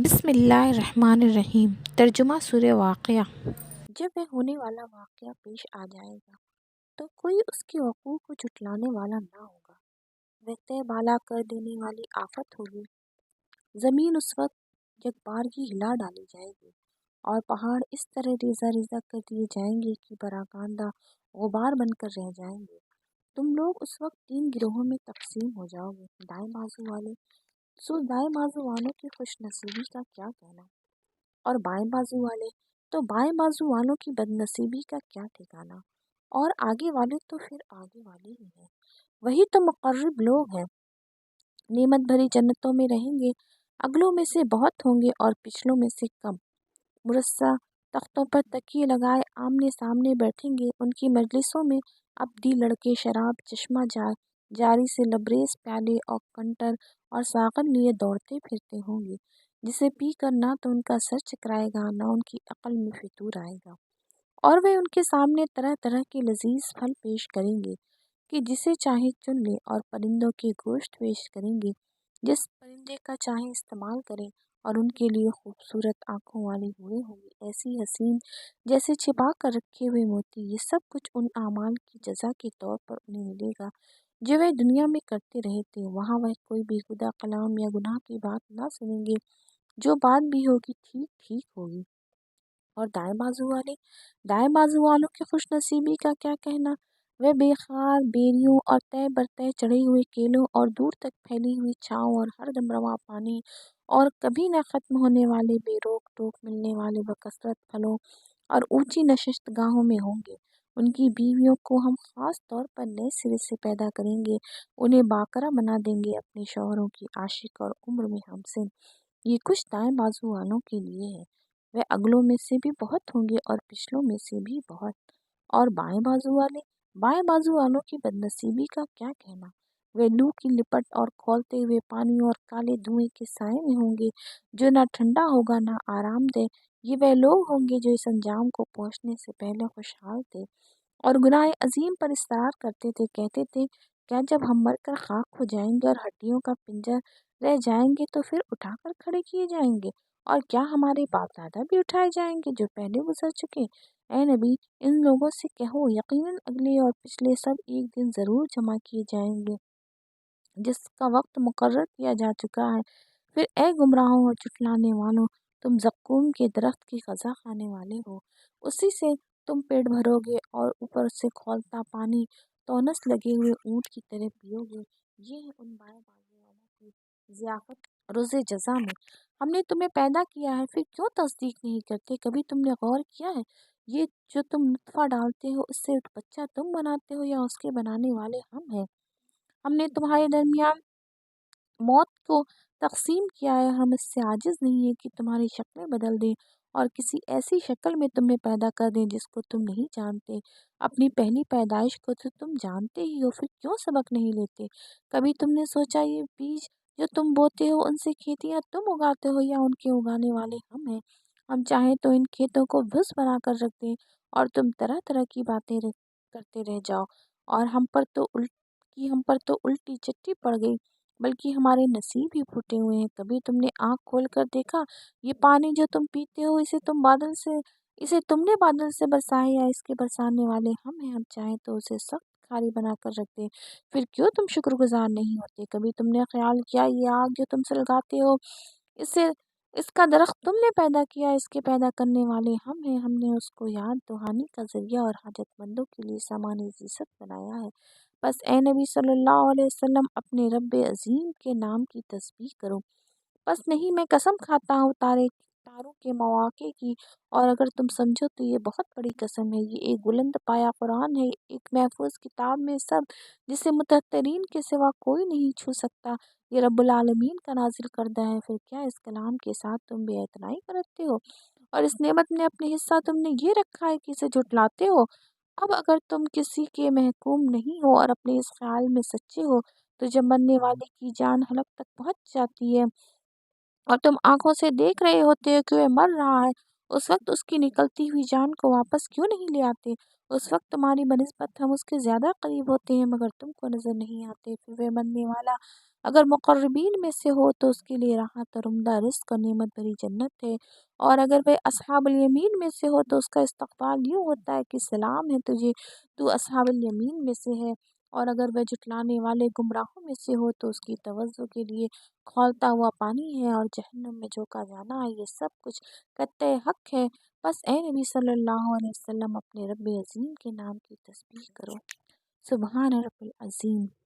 بسم اللہ الرحمن الرحیم۔ ترجمہ سورہ واقعہ۔ جب وہ ہونے والا واقعہ پیش آ جائے گا تو کوئی اس کے وقوع کو جھٹلانے والا نہ ہوگا۔ وہ تہ بالا کر دینے والی آفت ہوگی۔ زمین اس وقت یکبارگی ہلا ڈالی جائے گی اور پہاڑ اس طرح ریزہ ریزہ کر دیے جائیں گے کہ پراکندہ غبار بن کر رہ جائیں گے۔ تم لوگ اس وقت 3 گروہوں میں تقسیم ہو جاؤ گے۔ دائیں بازو والے، سو دائیں بازو والوں کی خوش نصیبی کا کیا کہنا، اور بائیں بازو والے تو بائیں بازو والوں کی بد نصیبی کا کیا ٹھکانا، اور آگے والے تو پھر آگے والے ہی ہیں۔ وہی تو مقرب لوگ ہیں، نعمت بھری جنتوں میں رہیں گے۔ اگلوں میں سے بہت ہوں گے اور پچھلوں میں سے کم۔ مرصع تختوں پر تکیے لگائے آمنے سامنے بیٹھیں گے۔ ان کی مجلسوں میں ابدی لڑکے شراب چشمہ جاری سے لبریز پیالے اور کنٹر اور ساغر لیے دوڑتے پھرتے ہوں گے، جسے پی کر نہ تو ان کا سر چکرائے گا نہ ان کی عقل میں فطور آئے گا۔ اور وہ ان کے سامنے طرح طرح کے لذیذ پھل پیش کریں گے کہ جسے چاہیں چن لیں، اور پرندوں کے گوشت پیش کریں گے، جس پرندے کا چاہیں استعمال کریں، اور ان کے لیے خوبصورت آنکھوں والی حوریں ہوں گی، ایسی حسین جیسے چھپا کر رکھے ہوئے موتی۔ یہ سب کچھ ان اعمال کی جزا کے طور پر انہیں ملے گا جو وہ دنیا میں کرتے رہے تھے۔ وہاں وہ کوئی بیہودہ کلام یا گناہ کی بات نہ سنیں گے، جو بات بھی ہوگی ٹھیک ٹھیک ہوگی۔ اور دائیں بازو والے، دائیں بازو والوں کی خوش نصیبی کا کیا کہنا، وہ بے خار بیریوں اور تہ برتہ چڑھے ہوئے کیلوں اور دور تک پھیلی ہوئی چھاؤں اور ہر دم رواں پانی اور کبھی نہ ختم ہونے والے بے روک ٹوک ملنے والے بکثرت پھلوں اور اونچی نشست گاہوں میں ہوں گے۔ ان کی بیویوں کو ہم خاص طور پر نئے سرے سے پیدا کریں گے، انہیں باکرہ بنا دیں گے، اپنے شوہروں کی عاشق اور عمر میں ہمسن۔ یہ کچھ دائیں بازو والوں کے لیے ہے، وہ اگلوں میں سے بھی بہت ہوں گے اور پچھلوں میں سے بھی بہت۔ اور بائیں بازو والے، بائیں بازو والوں کی بد نصیبی کا کیا کہنا، وہ لو کی لپٹ اور کھولتے ہوئے پانی اور کالے دھوئیں کے سائے میں ہوں گے، جو نہ ٹھنڈا ہوگا نہ آرام دہ۔ یہ وہ لوگ ہوں گے جو اس انجام کو پہنچنے سے پہلے خوشحال تھے اور گناہ عظیم پر اصرار کرتے تھے، کہتے تھے کیا جب ہم مر کر خاک ہو جائیں گے اور ہڈیوں کا پنجر رہ جائیں گے تو پھر اٹھا کر کھڑے کیے جائیں گے، اور کیا ہمارے باپ دادا بھی اٹھائے جائیں گے جو پہلے گزر چکے؟ اے نبی، ان لوگوں سے کہو یقیناً اگلے اور پچھلے سب ایک دن ضرور جمع کیے جائیں گے جس کا وقت مقرر کیا جا چکا ہے۔ پھر اے گمراہوں اور جھٹلانے والوں، تم زقوم کے درخت کی غذا کھانے والے ہو، اسی سے تم پیٹ بھرو گے اور اوپر سے کھولتا پانی تونس لگے ہوئے اونٹ کی طرح پیو گے۔ یہ ہے ان بائیں بازو والوں کی ضیافت روز جزا میں۔ ہم نے تمہیں پیدا کیا ہے، پھر کیوں تصدیق نہیں کرتے؟ کبھی تم نے غور کیا ہے یہ جو تم نطفہ ڈالتے ہو اس سے بچہ تم بناتے ہو یا اس کے بنانے والے ہم ہیں؟ ہم نے تمہارے درمیان موت کو تقسیم کیا ہے، ہم اس سے عاجز نہیں ہیں کہ تمہاری شکلیں بدل دیں اور کسی ایسی شکل میں تمہیں پیدا کر دیں جس کو تم نہیں جانتے۔ اپنی پہلی پیدائش کو تو تم جانتے ہی ہو، پھر کیوں سبق نہیں لیتے؟ کبھی تم نے سوچا یہ بیج جو تم بوتے ہو ان سے کھیتیاں تم اگاتے ہو یا ان کے اگانے والے ہم ہیں؟ ہم چاہیں تو ان کھیتوں کو بھس بنا کر رکھ دیں اور تم طرح طرح کی باتیں کرتے رہ جاؤ، اور ہم پر تو الٹی چٹی پڑ گئی، بلکہ ہمارے نصیب ہی پھوٹے ہوئے ہیں۔ کبھی تم نے آنکھ کھول کر دیکھا یہ پانی جو تم پیتے ہو اسے تم نے بادل سے برسایا یا اس کے برسانے والے ہم ہیں؟ ہم چاہیں تو اسے سخت کھاری بنا کر رکھ دیں، پھر کیوں تم شکر گزار نہیں ہوتے؟ کبھی تم نے خیال کیا یہ آگ جو تم سلگاتے ہو اس کا درخت تم نے پیدا کیا، اس کے پیدا کرنے والے ہم ہیں؟ ہم نے اس کو یاد دہانی کا ذریعہ اور حاجت مندوں کے لیے سامان زیست بنایا ہے۔ بس اے نبی صلی اللہ علیہ وسلم، اپنے رب عظیم کے نام کی تسبیح کرو۔ بس نہیں، میں قسم کھاتا ہوں تاروں کے مواقع کی، اور اگر تم سمجھو تو یہ بہت بڑی قسم ہے۔ یہ ایک بلند پایہ قرآن ہے، ایک محفوظ کتاب میں سب، جسے مطہرین کے سوا کوئی نہیں چھو سکتا۔ یہ رب العالمین کا نازل کردہ ہے، پھر کیا اس کلام کے ساتھ تم بے اعتنائی برتتے ہو؟ اور اس نعمت میں اپنے حصہ تم نے یہ رکھا ہے کہ اسے جھٹلاتے ہو؟ اب اگر تم کسی کے محکوم نہیں ہو اور اپنے اس خیال میں سچے ہو تو جب مرنے والے کی جان حلق تک پہنچ جاتی ہے اور تم آنکھوں سے دیکھ رہے ہوتے ہو کہ وہ مر رہا ہے، اس وقت اس کی نکلتی ہوئی جان کو واپس کیوں نہیں لے آتے؟ اس وقت تمہاری بنسبت ہم اس کے زیادہ قریب ہوتے ہیں مگر تم کو نظر نہیں آتے۔ پھر وہ مرنے والا اگر مقربین میں سے ہو تو اس کے لیے راحت اور عمدہ رزق اور نعمت بھری جنت ہے، اور اگر وہ اصحاب الیمین میں سے ہو تو اس کا استقبال یوں ہوتا ہے کہ سلام ہے تجھے، تو اصحاب الیمین میں سے ہے۔ اور اگر وہ جھٹلانے والے گمراہوں میں سے ہو تو اس کی توجہ کے لیے کھولتا ہوا پانی ہے، اور جہنم میں جھونکا جانا ہے، یہ سب کچھ قطع حق ہے۔ بس اے نبی صلی اللہ علیہ وسلم، اپنے رب عظیم کے نام کی تسبیح کرو۔ سبحان رب العظیم۔